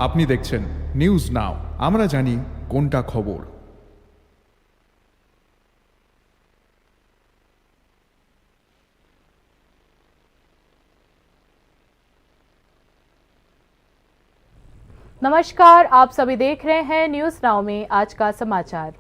আপনি দেখছেন news now, আমরা জানি কোনটা খবর। नमस्कार, आप सभी देख रहे हैं न्यूज नाउ में आज का समाचार।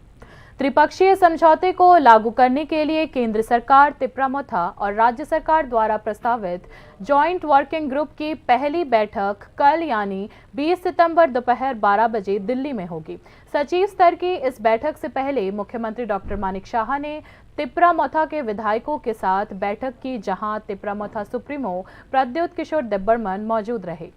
त्रिपक्षीय समझौते को लागू करने के लिए केंद्र सरकार, तिपरामोथा और राज्य सरकार द्वारा प्रस्तावित जॉइंट वर्किंग ग्रुप की पहली बैठक कल यानी 20 सितंबर दोपहर 12 बजे दिल्ली में होगी। सचिव स्तर की इस बैठक से पहले मुख्यमंत्री डॉक्टर मानिक शाह ने तिपरामोथा के विधायकों के साथ बैठक की, जहां तिपरामोथा सुप्रीमो प्रद्युत किशोर देब्बरमन मौजूद रहे।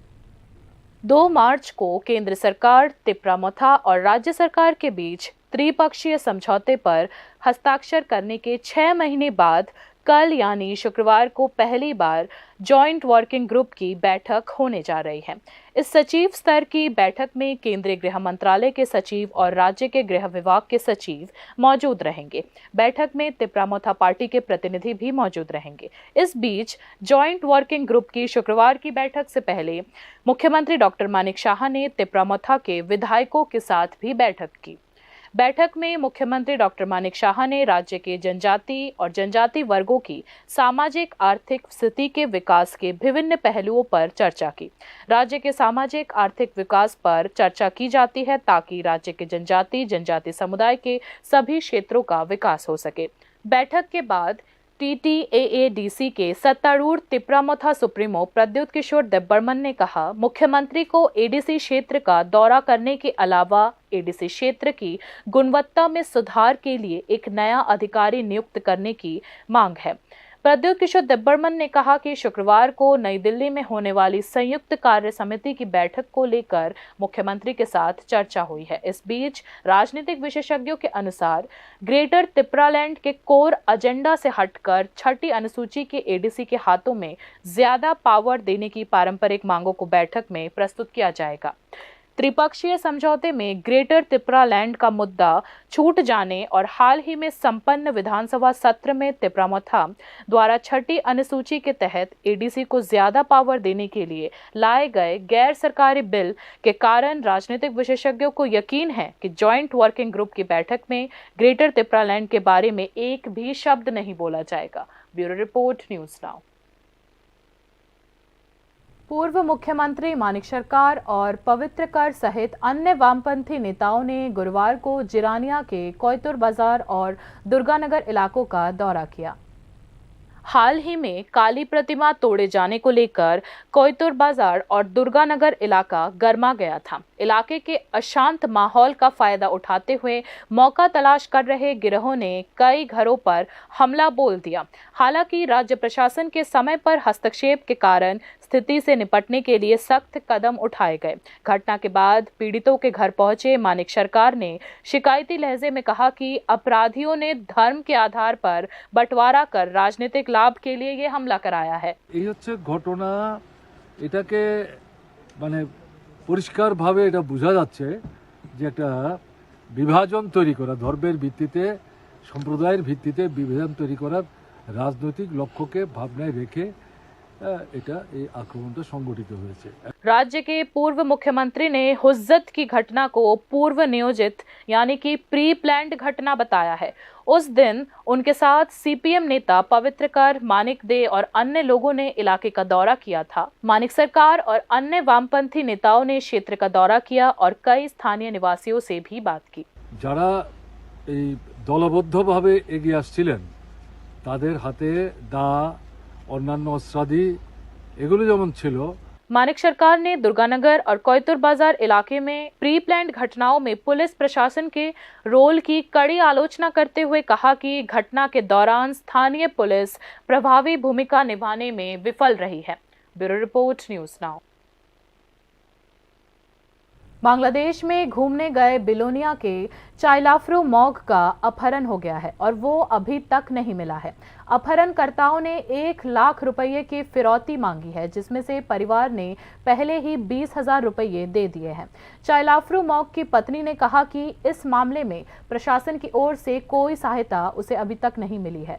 2 मार्च को केंद्र सरकार, तिपरामोथा और राज्य सरकार के बीच त्रिपक्षीय समझौते पर हस्ताक्षर करने के 6 महीने बाद कल यानी शुक्रवार को पहली बार जॉइंट वर्किंग ग्रुप की बैठक होने जा रही है। इस सचिव स्तर की बैठक में केंद्रीय गृह मंत्रालय के सचिव और राज्य के गृह विभाग के सचिव मौजूद रहेंगे। बैठक में तिपरामोथा पार्टी के प्रतिनिधि भी मौजूद रहेंगे। इस बीच जॉइंट वर्किंग ग्रुप की शुक्रवार की बैठक से पहले मुख्यमंत्री डॉक्टर मानिक शाह ने तिपरामोथा के विधायकों के साथ भी बैठक की। बैठक में मुख्यमंत्री डॉक्टर मानिक शाह ने राज्य के जनजाति और जनजाति वर्गों की सामाजिक आर्थिक स्थिति के विकास के विभिन्न पहलुओं पर चर्चा की। राज्य के सामाजिक आर्थिक विकास पर चर्चा की जाती है ताकि राज्य के जनजाति समुदाय के सभी क्षेत्रों का विकास हो सके। बैठक के बाद TTAADC के सत्तारूढ़ तिपरामोथा सुप्रीमो प्रद्युत किशोर देब्बरमन ने कहा, मुख्यमंत्री को ADC क्षेत्र का दौरा करने के अलावा ADC क्षेत्र की गुणवत्ता में सुधार के लिए एक नया अधिकारी नियुक्त करने की मांग है। प्रद्युत किशोर देब्बरमन ने कहा कि शुक्रवार को नई दिल्ली में होने वाली संयुक्त कार्य समिति की बैठक को लेकर मुख्यमंत्री के साथ चर्चा हुई है। इस बीच राजनीतिक विशेषज्ञों के अनुसार ग्रेटर तिपरालैंड के कोर एजेंडा से हटकर छठी अनुसूची के ADC के हाथों में ज्यादा पावर देने की पारंपरिक मांगों को बैठक में प्रस्तुत किया जाएगा। त्रिपक्षीय समझौते में ग्रेटर तिपरालैंड का मुद्दा छूट जाने और हाल ही में संपन्न विधानसभा सत्र में तिपरामोथा द्वारा छठी अनुसूची के तहत ADC को ज्यादा पावर देने के लिए लाए गए गैर सरकारी बिल के कारण राजनीतिक विशेषज्ञों को यकीन है कि जॉइंट वर्किंग ग्रुप की बैठक में ग्रेटर तिपरालैंड के बारे में एक भी शब्द नहीं बोला जाएगा। Bureau report, news now. पूर्व मुख्यमंत्री मानिक सरकार और पवित्र कर सहित अन्य वामपंथी नेताओं ने गुरुवार को जिरानिया के कोयतुर बाजार और दुर्गानगर इलाकों का दौरा किया। हाल ही में काली प्रतिमा तोड़े जाने को लेकर कोयतुर बाजार और दुर्गानगर इलाका गर्मा गया था। इलाके के अशांत माहौल का फायदा उठाते हुए मौका तलाश कर रहे गिरोह ने कई घरों पर हमला बोल दिया। हालांकि राज्य प्रशासन के समय पर हस्तक्षेप के कारण स्थिति से निपटने के लिए सख्त कदम उठाए गए। घटना के बाद पीड़ितों के घर पहुंचे मानिक सरकार ने शिकायती लहजे में कहा कि अपराधियों ने धर्म के आधार पर बंटवारा कर राजनीतिक लाभ के लिए ये हमला कराया है। এই হচ্ছে ঘটনা, এটাকে মানে পরিষ্কারভাবে এটা বোঝা যাচ্ছে যে একটা বিভাজন তৈরি করা, ধর্মের ভিত্তিতে, সম্প্রদায়ের ভিত্তিতে বিভাজন তৈরি করার রাজনৈতিক লক্ষ্যকে ভাবনায় রেখে এটা এই আক্রমণটা সংগঠিত হয়েছে। राज्य के पूर्व मुख्यमंत्री ने हुज्जत की घटना को पूर्व नियोजित यानी कि प्री प्लान्ड घटना बताया है। उस दिन उनके साथ CPM नेता पवित्र कर, मानिक दे और अन्य लोगों ने इलाके का दौरा किया था। मानिक सरकार और अन्य वामपंथी नेताओं ने क्षेत्र का दौरा किया और कई स्थानीय निवासियों से भी बात की। যারা এই দলবদ্ধভাবে এগিয়ে আসছিলেন তাদের হাতে দা, অন্যান্য অস্ত্রাদি এগুলো যেমন ছিল। मानिक सरकार ने दुर्गानगर और कोयतुर बाजार इलाके में प्री प्लान्ड घटनाओं में पुलिस प्रशासन के रोल की कड़ी आलोचना करते हुए कहा कि घटना के दौरान स्थानीय पुलिस प्रभावी भूमिका निभाने में विफल रही है। Bureau report, news now. Bangladesh में घूमने गए बिलोनिया के चाइलाफ्रू मॉग का अपहरण हो गया है और वो अभी तक नहीं मिला है। अपहरणकर्ताओं ने 1 लाख रुपये की फिरौती मांगी है, जिसमें से परिवार ने पहले ही 20,000 रुपये दे दिए हैं। चाइलाफ्रू मॉग की पत्नी ने कहा कि इस मामले में प्रशासन की ओर से कोई सहायता उसे अभी तक नहीं मिली है।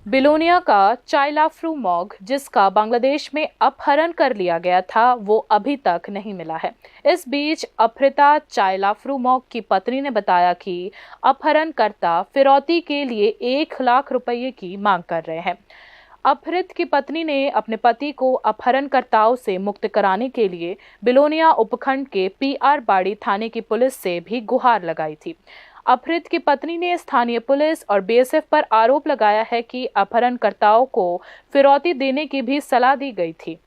बिलोनिया का चाइलाफ्रू मॉग जिसका बांग्लादेश में अपहरण कर लिया गया था वो अभी तक नहीं मिला है। इस बीच अपहृता चाइलाफ्रू मॉग की पत्नी ने बताया कि अपहरणकर्ता फिरौती के लिए 1 लाख रुपये की मांग कर रहे हैं। अपहृत की पत्नी ने अपने पति को अपहरणकर्ताओं से मुक्त कराने के लिए बिलोनिया उपखंड के PR बाड़ी थाने की पुलिस से भी गुहार लगाई थी। अपहृत की पत्नी ने स्थानीय पुलिस और BSF पर आरोप लगाया है कि अपहरणकर्ताओं को फिरौती देने की भी सलाह दी गई थी।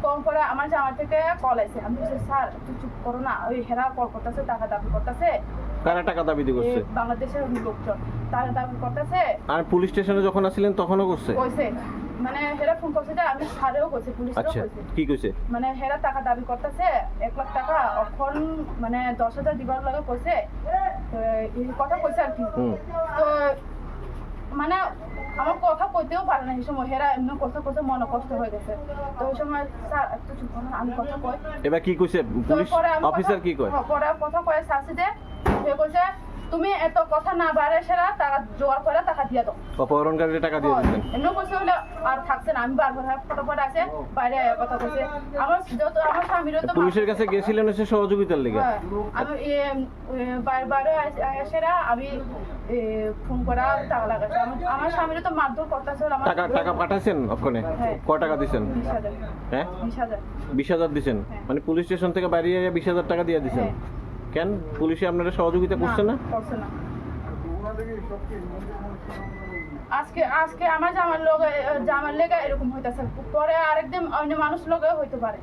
কম করে আমার জামা থেকে কল আছে আমি বলছি স্যার একটু চুপ করো না ওই হেরা কল করতেছে টাকা দাবি করতেছে কারা টাকা দাবি করছে বাংলাদেশের লোকজন টাকা দাবি করতেছে আর পুলিশ স্টেশনে যখন আসছিলেন তখনও করছে কইছে মানে হেরা ফোন করছে যে আমি স্যারেও কইছে পুলিশও আচ্ছা কইছে কি কইছে মানে হেরা টাকা দাবি করতেছে 1 লাখ টাকা এখন মানে 10,000 দিবার লাগে কইছে তো এই কথা কইছে আর কি তো মানে আমার কথা কইতেও পারে না এই সময় হেরা এমন কথা কইতে মন কষ্ট হয়ে গেছে তো ওই সময় স্যার একটু চুপ করুন আমি কথা কই এবার কি কইছে পুলিশ অফিসার কি কয় পরে কথা কয় শাসি দে সে কইছে তুমি এত কথা না বাড়ে সেরা টাকা জোগাড় করে টাকা দিয়ে দাও অপহরণকারীর টাকা দিয়ে দিবেন এমন কইছে হলে আর থাকছে না আমি বারবার ফটো ফটো আছে বাইরে কথা কইছে আমার যত আমার স্বামীর তো পুলিশের কাছে গেছিলেন এসে সহযোগিতার লাগা আমি বাইরে সেরা আমি ফোন করা টাকা লাগাছে আমার স্বামীর তো মারধর করতেছে আমার টাকা পাঠাছেন ওখানে কত টাকা দিবেন 20,000 হ্যাঁ 20,000 দিবেন মানে পুলিশ স্টেশন থেকে বাইরে এসে 20,000 টাকা দিয়ে দিবেন কেন পুলিশে আপনারা সহযোগিতা করছে না করছে না আজকে আমার জামার লেগে এরকম হইতাছে পরে আরেকদিন অন্য মানুষ লগে হইতে পারে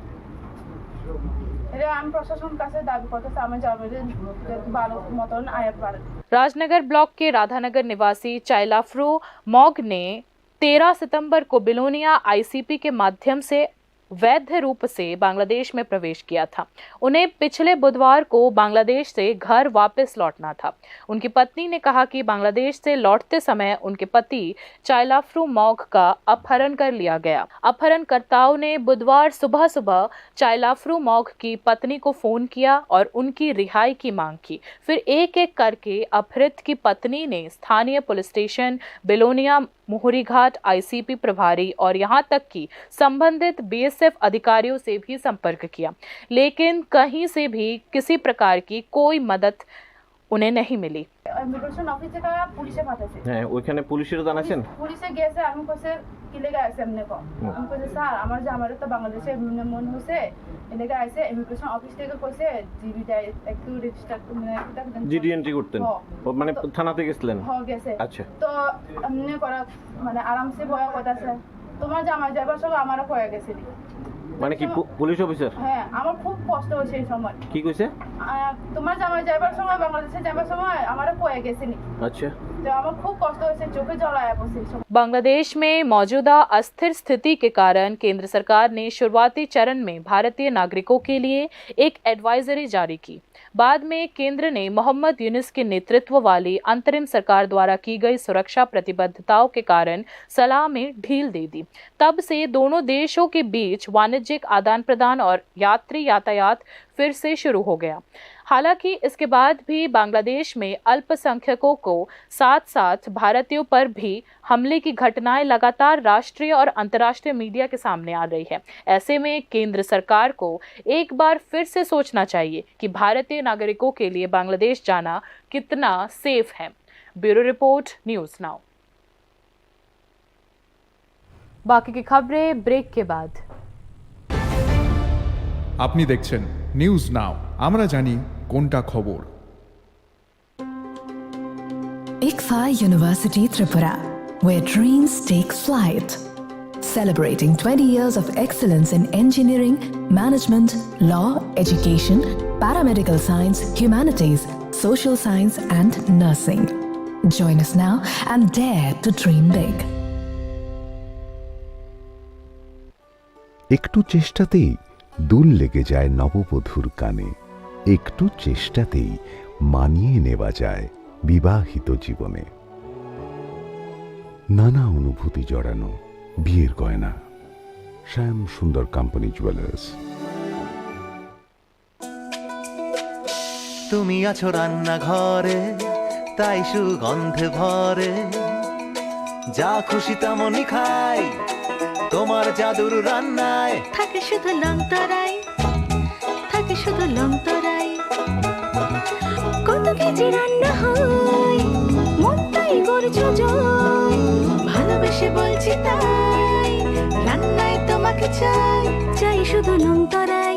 এটা আমি প্রশাসন কাছে দাবি করতেছি আমার জামার ভালো মতন আয়াত পারে। राजनगर ब्लॉक के राधानगर निवासी चाइलाफ्रू मॉग ने 13 सितंबर को बिलोनिया ICP के माध्यम से वैध रूप से बांग्लादेश में प्रवेश किया था। उन्हें पिछले बुधवार को बांग्लादेश से घर वापस लौटना था। उनकी पत्नी ने कहा कि बांग्लादेश से लौटते समय उनके पति चाइलाफ्रू मॉग का अपहरण कर लिया गया। अपहरणकर्ताओं ने बुधवार सुबह सुबह चाइलाफ्रू मॉग की पत्नी को फोन किया और उनकी रिहाई की मांग की। फिर एक एक करके अपहृत की पत्नी ने स्थानीय पुलिस स्टेशन बिलोनिया मोहरीघाट ICP प्रभारी और यहाँ तक कि संबंधित BSF अधिकारियों से भी संपर्क किया, लेकिन कहीं से भी किसी प्रकार की कोई मदद उन्हें नहीं मिली। ইমিগ্রেশন অফিস থেকে পুলিশে পাঠাইছে হ্যাঁ ওখানে পুলিশের জানাছেন পুলিশে গেছে আমি কইছে কি লেগে আছে এমনি কো আমি কইছে স্যার আমার জামারে তো বাংলাদেশে মন হইছে এলেগে আইছে ইমিগ্রেশন অফিস থেকে কইছে জিবি ডাই একটু রেজিস্টার জিডি এন্ট্রি করতেন মানে থানাতে গেছিলেন হ্যাঁ গেছে আচ্ছা তো এমনি করা মানে আরামসে বয়া কথাছে তোমার জামাই যাবার সব আমারও কয়ে গেছিলি মানে কি পুলিশ অফিসার হ্যাঁ আমার খুব কষ্ট হয়েছে এই সময় কি কইছে তোমার জামাই যাবার সময় বাংলাদেশে যাবার সময় আমারও কয়ে গেছিলি अच्छा तो আমার খুব কষ্ট হয়েছে চোখে জল আয়া পড়ছে बांग्लादेश में मौजूदा अस्थिर स्थिति के कारण केंद्र सरकार ने शुरुआती चरण में भारतीय नागरिकों के लिए एक एडवाइजरी जारी की। बाद में केंद्र ने मोहम्मद यूनुस के नेतृत्व वाली अंतरिम सरकार द्वारा की गई सुरक्षा प्रतिबद्धताओं के कारण सलाह में ढील दे दी। तब से दोनों देशों के बीच वाणिज्यिक आदान प्रदान और यात्री यातायात फिर से शुरू हो गया। हालांकि इसके बाद भी बांग्लादेश में अल्पसंख्यकों को साथ साथ भारतीयों पर भी हमले की घटनाएं लगातार राष्ट्रीय और अंतर्राष्ट्रीय मीडिया के सामने आ रही है। ऐसे में केंद्र सरकार को एक बार फिर से सोचना चाहिए कि भारतीय नागरिकों के लिए बांग्लादेश जाना कितना सेफ है। Bureau report, news now. बाकी की खबरें ब्रेक के बाद। আপনি দেখছেন নিউজ নাও, আমরা জানি কোনটা খবর। ICFA University Tripura, where dreams take flight. Celebrating 20 years of excellence in engineering, management, law, education, paramedical science, humanities, social science, and nursing. Join us now and dare to dream big. একটু চেষ্টাতেই দুল লেগে যায় নববধূর কানে, একটু চেষ্টাতেই মানিয়ে নেওয়া যায় বিবাহিত জীবনে। নানা অনুভূতি জড়ানো বিয়ের গয়না, শ্যাম সুন্দর কোম্পানি জুয়েলার্স। তুমি আছো রান্নাঘরে, তাই সুগন্ধে ভরে যা খুশি তেমনই খাই তোমার জাদুর রান্নায় থাকে শুধু লং তরাই, থাকে শুধু লং তরাই। কত কেজি রান্না হয় মন তাই করছো জয়, ভালোবেসে বলছি তাই রান্নায় তোমাকে চাই, চাই শুধু লং তরাই,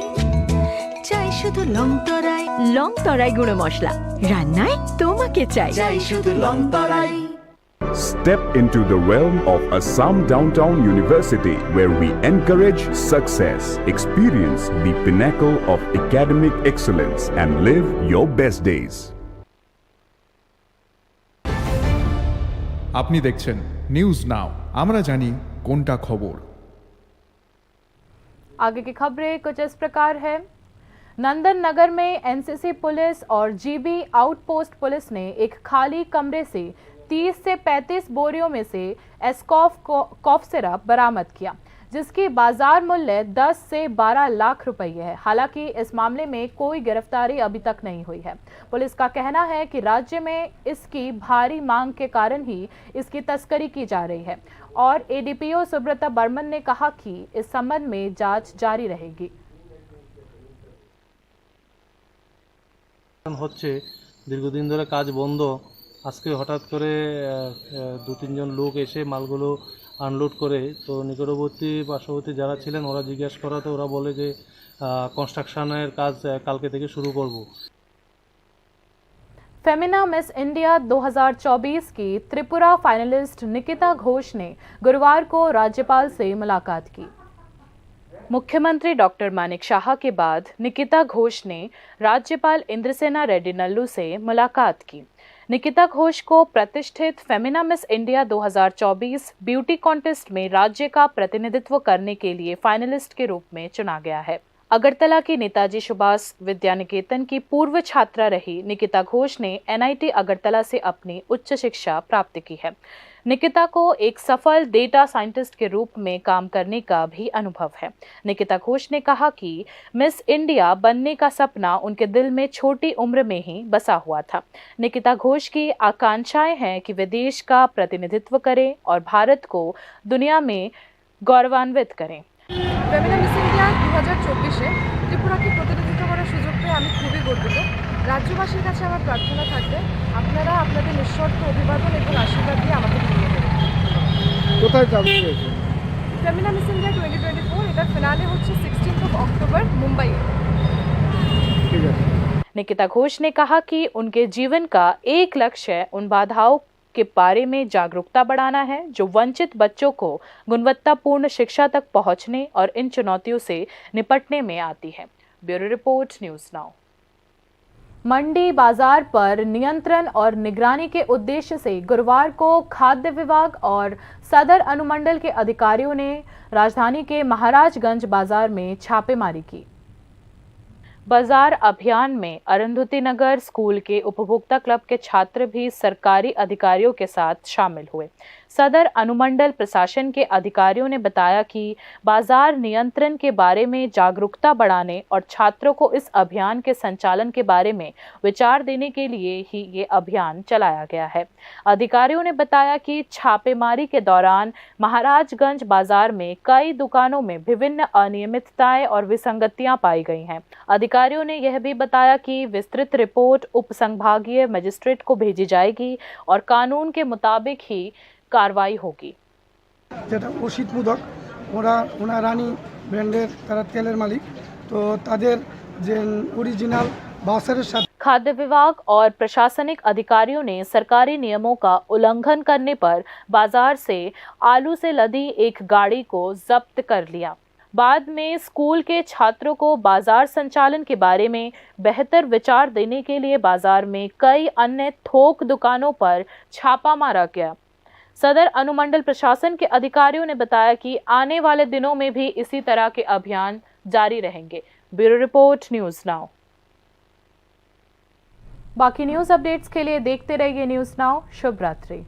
চাই শুধু লং তরাই। লং তরাই গুঁড়ো মশলা, রান্নায় তোমাকে চাই, চাই শুধু long Terai. Step into the realm of Assam Downtown University, where we encourage success, experience the pinnacle of academic excellence, and live your best days. আপনি দেখছেন নিউজ নাও, আমরা জানি কোনটা খবর। आगे की खबरें कुछ इस प्रकार है। नंदन नगर में एनसीसी पुलिस और जीबी आउटपोस्ट पुलिस ने एक खाली कमरे से 30 से 35 बोरियों में से एस्कॉफ कॉफ सिरप बरामद किया, जिसकी बाजार मूल्य 10 से 12 लाख रुपये है। हालांकि इस मामले में कोई गिरफ्तारी अभी तक नहीं हुई है। पुलिस का कहना है कि राज्य में इसकी भारी मांग के कारण ही इसकी तस्करी की जा रही है और एडीपीओ सुब्रता बर्मन ने कहा कि इस संबंध में जांच जारी रहेगी। হচ্ছে দীর্ঘদিন ধরে কাজ বন্ধ, আজকে হঠাৎ করে 2-3 জন লোক এসে মালগুলো আনলোড করে, তো নিকটবর্তী পার্শ্ববর্তী যারা ছিলেন ওরা জিজ্ঞাসা করাতে ওরা বলে যে কনস্ট্রাকশনের কাজ কালকে থেকে শুরু করব। फेमिना मिस इंडिया 2024 की त्रिपुरा फाइनलिस्ट निकिता घोष ने गुरुवार को राज्यपाल से मुलाकात की। मुख्यमंत्री डॉक्टर मानिक शाह के बाद निकिता घोष ने राज्यपाल इंद्रसेना रेड्डी नल्लू से मुलाकात की। निकिता घोष को प्रतिष्ठित Femina miss India 2024 beauty contest में राज्य का प्रतिनिधित्व करने के लिए फाइनलिस्ट के रूप में चुना गया है। अगरतला की नेताजी सुभाष विद्या निकेतन की पूर्व छात्रा रही निकिता घोष ने एनआईटी अगरतला से अपनी उच्च शिक्षा प्राप्त की है। निकिता को एक सफल डेटा साइंटिस्ट के रूप में काम करने का भी अनुभव है। निकिता घोष ने कहा कि मिस इंडिया बनने का सपना उनके दिल में छोटी उम्र में ही बसा हुआ था। निकिता घोष की आकांक्षाएं हैं कि वे देश का प्रतिनिधित्व करें और भारत को दुनिया में गौरवान्वित करें। फेमिना मिस इंडिया 2024-এ ত্রিপুরাকে প্রতিনিধিত্ব করার সুযোগ পেয়ে আমি খুবই গর্বিত। রাজ্যবাসীর কাছে আমার প্রার্থনা থাকবে আপনারা আপনাদের নিঃশর্ত অভিবাদন এবং আশীর্বাদ দিয়ে আমাকে ফিরিয়ে দেবেন। কোথায় যাবে? फेमिना मिस इंडिया 2024 এটার ফিনালে হচ্ছে 16 অক্টোবর মুম্বাইয়ে। ঠিক আছে। निकिता घोष ने कहा कि उनके जीवन का एक लक्ष्य उन बाधाओं के बारे में जागरूकता बढ़ाना है जो वंचित बच्चों को गुणवत्तापूर्ण शिक्षा तक पहुंचने और इन चुनौतियों से निपटने में आती है। Bureau report news now. मंडी बाजार पर नियंत्रण और निगरानी के उद्देश्य से गुरुवार को खाद्य विभाग और सदर अनुमंडल के अधिकारियों ने राजधानी के महाराजगंज बाजार में छापेमारी की। बाजार अभियान में अरुंधति नगर स्कूल के उपभोक्ता क्लब के छात्र भी सरकारी अधिकारियों के साथ शामिल हुए। सदर अनुमंडल प्रशासन के अधिकारियों ने बताया कि बाजार नियंत्रण के बारे में जागरूकता बढ़ाने और छात्रों को इस अभियान के संचालन के बारे में विचार देने के लिए ही ये अभियान चलाया गया है। अधिकारियों ने बताया कि छापेमारी के दौरान महाराजगंज बाजार में कई दुकानों में विभिन्न अनियमितताएं और विसंगतियां पाई गई हैं। अधिकारियों ने यह भी बताया कि विस्तृत रिपोर्ट उप संभागीय मजिस्ट्रेट को भेजी जाएगी और कानून के मुताबिक ही कार्रवाई होगी। যেটা অসিতমূলক ওরা রানী ব্র্যান্ডের তারা তেলের মালিক, তো তাদের যে অরিজিনাল বাসারের সাথে खाद्य विभाग और प्रशासनिक अधिकारियों ने सरकारी नियमों का उल्लंघन करने पर बाजार से आलू से लदी एक गाड़ी को जब्त कर लिया। बाद में स्कूल के छात्रों को बाजार संचालन के बारे में बेहतर विचार देने के लिए बाजार में कई अन्य थोक दुकानों पर छापा मारा गया। सदर अनुमंडल प्रशासन के अधिकारियों ने बताया कि आने वाले दिनों में भी इसी तरह के अभियान जारी रहेंगे। Bureau report news now. बाकी न्यूज़ अपडेट्स के लिए देखते रहिए न्यूज़ नाउ। शुभ रात्रि।